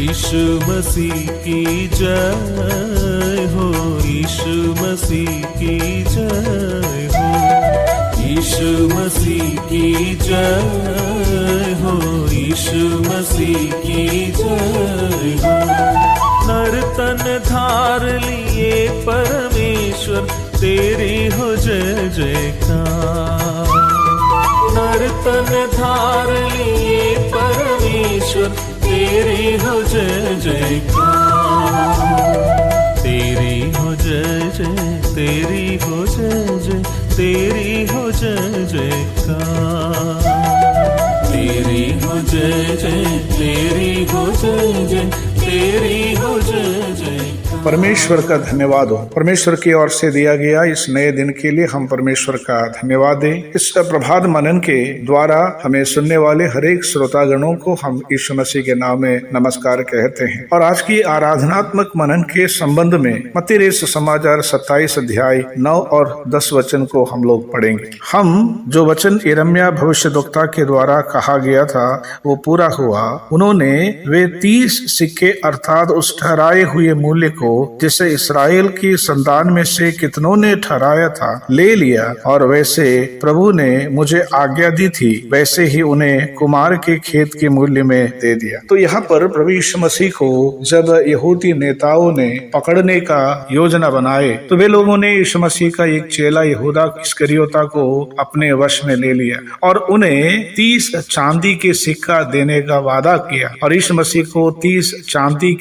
यीशु मसीह की जय हो, यीशु मसीह की जय हो, यीशु मसीह की जय हो, यीशु मसीह की जय हो। नर तन धार लिए परमेश्वर तेरी हो जय जयकार। नर तन धार लिए परमेश्वर तेरी हो जय जयकार। तेरी हो जय जय, तेरी हो जय जय, तेरी हो जय जयकार। तेरी हो जय जय, तेरी हो जय जय, तेरी हो जय जय। परमेश्वर का धन्यवाद हो। परमेश्वर की ओर से दिया गया इस नए दिन के लिए हम परमेश्वर का धन्यवाद दें। इस प्रभात मनन के द्वारा हमें सुनने वाले हर एक श्रोतागणों को हम यीशु मसीह के नाम में नमस्कार कहते हैं। और आज की आराधनात्मक मनन के संबंध में मत्ती रचित समाचार 27 अध्याय 9 और 10 वचन को हम लोग पढ़ेंगे। हम जो वचन यिर्मयाह भविष्यद्वक्ता के द्वारा कहा गया था वो पूरा हुआ। उन्होंने वे 30 सिक्के अर्थात उस ठहराए हुए मूल्य को जिसे इस्राएल की संतान में से कितनों ने ठहराया था ले लिया, और वैसे प्रभु ने मुझे आज्ञा दी थी वैसे ही उन्हें कुमार के खेत के मूल्य में दे दिया। तो यहाँ पर प्रभु यीशु मसीह को जब यहूदी नेताओं ने पकड़ने का योजना बनाए तो वे लोगों ने यीशु मसीह का एक चेला यहूदा इस्करियोता को अपने वश में ले लिया और उन्हें 30 चांदी के सिक्का देने का वादा किया। और यीशु मसीह को 30 चांदी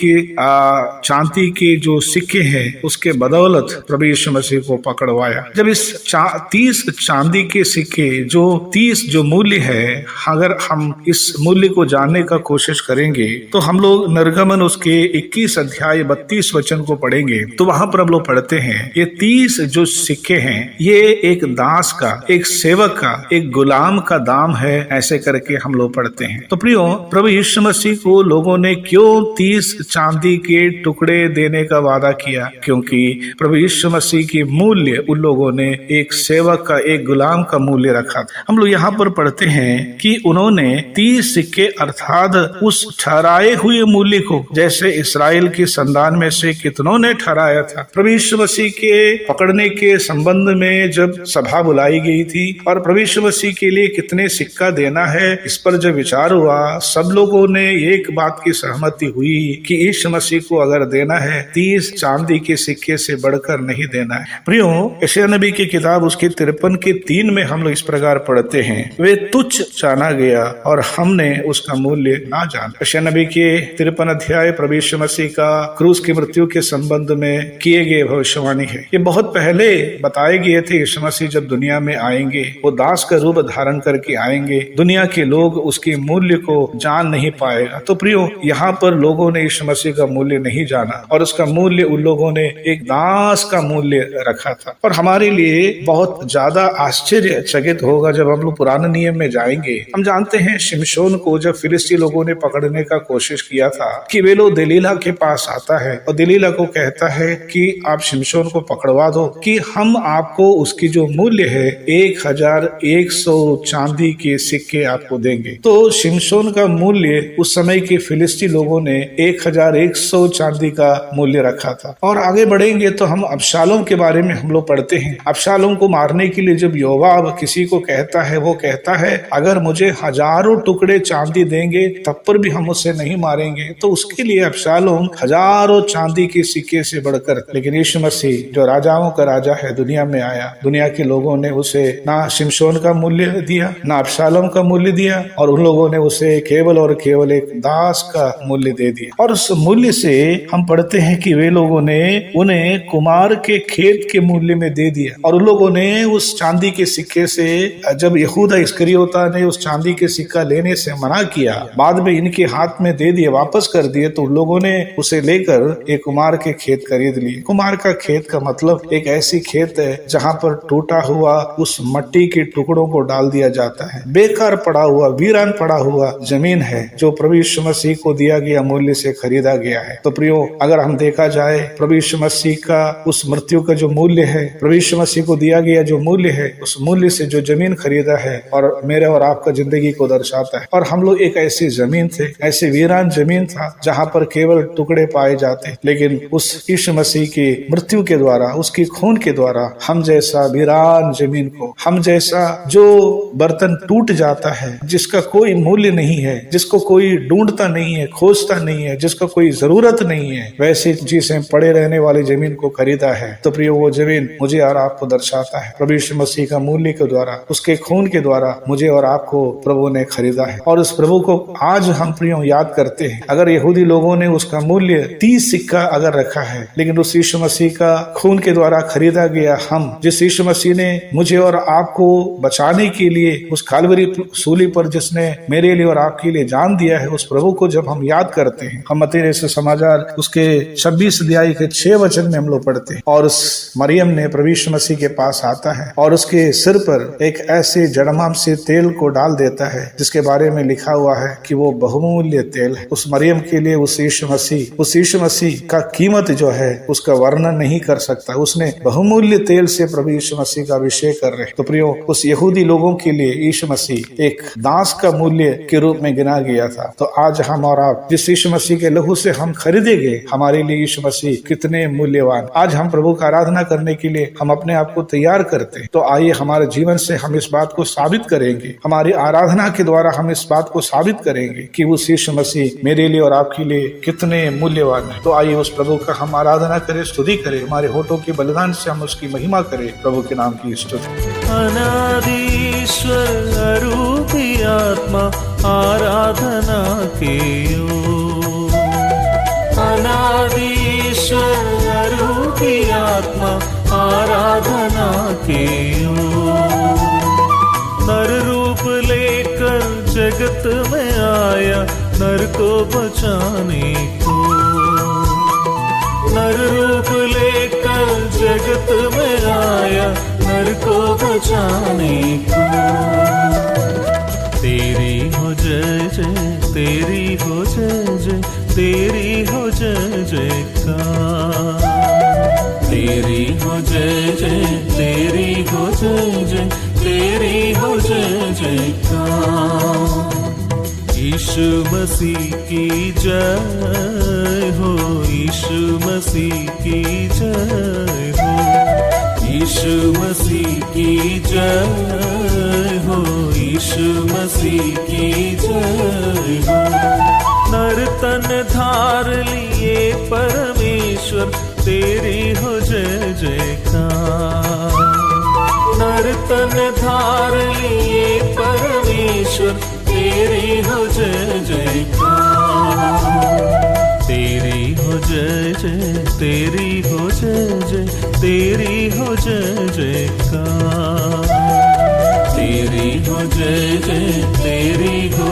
के जो सिक्के हैं उसके बदौलत प्रभु यीशु मसीह को पकड़वाया। जब इस 30 चांदी के सिक्के जो 30 जो मूल्य है, अगर हम इस मूल्य को जानने का कोशिश करेंगे तो हम लोग निर्गमन उसके 21 अध्याय 32 वचन को पढ़ेंगे तो वहां पर हम लोग पढ़ते हैं ये 30 जो सिक्के हैं ये एक दास का, एक सेवक का, एक गुलाम का दाम है, ऐसे करके हम लोग पढ़ते हैं। तो प्रियो, प्रभु यीशु मसीह को लोगों ने क्यों 30 चांदी के टुकड़े देने का वादा किया? क्योंकि प्रभु यीशु मसीह की मूल्य उन लोगों ने एक सेवक का, एक गुलाम का मूल्य रखा था। हम लोग यहाँ पर पढ़ते हैं कि उन्होंने 30 सिक्के अर्थात उस ठहराए हुए मूल्य को जैसे इस्राएल की संतान में से कितनों ने ठहराया था। प्रभु यीशु मसीह के पकड़ने के संबंध में जब सभा बुलाई गई थी और प्रभु यीशु मसीह के लिए कितने सिक्का देना है इस पर जब विचार हुआ, सब लोगों ने एक बात की सहमति हुई कि यीशु मसीह को अगर देना है 30 चांदी के सिक्के से बढ़कर नहीं देना है। प्रियो, यशायाह नबी की किताब उसके 53 के 3 में हम लोग इस प्रकार पढ़ते हैं, वे तुच्छ जाना गया और हमने उसका मूल्य ना जाना। यशायाह नबी के 53 अध्याय प्रभु यीशु मसीह का क्रूस की मृत्यु के संबंध में किए गए भविष्यवाणी है। ये बहुत पहले बताए गए थे। यीशु मसीह जब दुनिया में आएंगे वो दास का रूप धारण करके आएंगे, दुनिया के लोग उसके मूल्य को जान नहीं पाएगा। तो प्रियो, यहाँ पर लोगों ने यीशु मसीह का मूल्य नहीं जाना और उसका मूल्य उन लोगों ने एक दास का मूल्य रखा था। और हमारे लिए बहुत ज्यादा आश्चर्यचकित होगा जब हम लोग पुराने नियम में जाएंगे। हम जानते हैं शिमशोन को जब फिलिस्ती लोगों ने पकड़ने का कोशिश किया था कि वे लोग दलीला के पास आता है और दलीला को कहता है कि आप शिमशोन को पकड़वा दो कि हम आपको उसकी जो मूल्य है 1100 चांदी के सिक्के आपको देंगे। तो शिमशोन का मूल्य उस समय के फिलिस्ती लोगों ने 1100 चांदी का मूल्य रखा था। और आगे बढ़ेंगे तो हम अबशालोम के बारे में हम लोग पढ़ते हैं। अबशालोम को मारने के लिए जब योआब किसी को कहता है, वो कहता है अगर मुझे 1000 टुकड़े चांदी देंगे तब पर भी हम उसे नहीं मारेंगे। तो उसके लिए अबशालोम 1000 चांदी के सिक्के से बढ़कर, लेकिन यीशु मसीह जो राजाओं का राजा है दुनिया में आया, दुनिया के लोगों ने उसे ना शिमशोन का मूल्य दिया ना अबशालोम का मूल्य दिया और उन लोगों ने उसे केवल और केवल एक दास का मूल्य दे दिया। और उस मूल्य से हम पढ़ते हैं कि वे लोगों ने उन्हें कुमार के खेत के मूल्य में दे दिया। और उन लोगों ने उस चांदी के सिक्के से, जब यहूदा इस्करियोता ने उस चांदी के सिक्का लेने से मना किया, बाद में इनके हाथ में दे दिए, वापस कर दिए, तो उन लोगों ने उसे लेकर एक कुमार के खेत खरीद लिए। कुमार का खेत का मतलब एक ऐसी खेत है जहाँ पर टूटा हुआ उस मट्टी के टुकड़ों को डाल दिया जाता है। बेकार पड़ा हुआ, वीरान पड़ा हुआ जमीन है जो प्रभु यीशु मसीह को दिया गया मूल्य से खरीदा गया है। तो प्रियो, अगर हम देखा देखा जाए प्रभु यीशु मसीह का उस मृत्यु का जो मूल्य है, प्रभु यीशु मसीह को दिया गया जो मूल्य है, उस मूल्य से जो जमीन खरीदा है और मेरे और आपका जिंदगी को दर्शाता है। और हम लोग एक ऐसी जमीन थे, ऐसी वीरान जमीन था जहाँ पर केवल टुकड़े पाए जाते, लेकिन उस यीशु मसीह की मृत्यु के द्वारा, उसकी खून के द्वारा हम जैसा वीरान जमीन को, हम जैसा जो बर्तन टूट जाता है, जिसका कोई मूल्य नहीं है, जिसको कोई ढूंढता नहीं है, खोजता नहीं है, जिसका कोई जरूरत नहीं है, वैसे जिसे पड़े रहने वाली जमीन को खरीदा है। तो प्रियो, वो जमीन मुझे और आपको दर्शाता है। प्रभु यीशु मसीह का मूल्य के द्वारा, उसके खून के द्वारा मुझे और आपको प्रभु ने खरीदा है। और उस प्रभु को आज हम प्रियो याद करते हैं। अगर यहूदी लोगों ने उसका मूल्य 30 सिक्का अगर रखा है, लेकिन उस यीशु मसीह का खून के द्वारा खरीदा गया हम, जिस यीशु मसीह ने मुझे और आपको बचाने के लिए उस कालवरी सूली पर जिसने मेरे लिए और आपके लिए जान दिया है, उस प्रभु को जब हम याद करते हैं, हम मत्ती समाचार उसके 26 अध्याय के 6 वचन में हम लोग पढ़ते हैं। और उस मरियम ने प्रभु यीशु मसीह के पास आता है और उसके सिर पर एक ऐसे जड़माम से तेल को डाल देता है जिसके बारे में लिखा हुआ है कि वो बहुमूल्य तेल है। उस मरियम के लिए उस यीशु मसीह का कीमत जो है उसका वर्णन नहीं कर सकता। उसने बहुमूल्य तेल से प्रभु यीशु मसीह का अभिषेक कर रहे। तो प्रियो, उस यहूदी लोगों के लिए यीशु मसीह एक दास का मूल्य के रूप में गिना गया था। तो आज हम और आप जिस यीशु मसीह के लहू से हम खरीदे गए, हमारे लिए यीशु मसीह कितने मूल्यवान। आज हम प्रभु का आराधना करने के लिए हम अपने आप को तैयार करते हैं। तो आइए हमारे जीवन से हम इस बात को साबित करेंगे, हमारी आराधना के द्वारा हम इस बात को साबित करेंगे कि उस यीशु मसीह मेरे लिए और आपके लिए कितने मूल्यवान है। तो आइए उस प्रभु का हम आराधना करें, स्तुति करें, हमारे होठों के बलिदान से हम उसकी महिमा करें, प्रभु के नाम की स्तुति। अनादिश्वर अरूपी आत्मा आराधना के योग्य, अनादिश्वर अरूपी आत्मा आराधना के योग्य, नर रूप लेकर जगत में आया नर को बचाने को, नर रूप लेकर जगत में आया नर को बचाने को। तेरी हो जय जय, तेरी हो जय जय, तेरी हो जय जयकार, तेरी हो जय जय, तेरी हो जय जय, तेरी हो जय जयकार। यीशु मसीह की जय हो, यीशु मसीह की जय हो, यीशु मसीह की जय हो, यीशु मसीह की जय हो। नर तन धार लिए परमेश्वर तेरी हो जय जयकार, नर तन धार लिए परमेश्वर तेरी हो जय जयकार, तेरी हो जय जय, तेरी हो जय जय, तेरी हो जय जयकार, तेरी हो जय जय, तेरी हो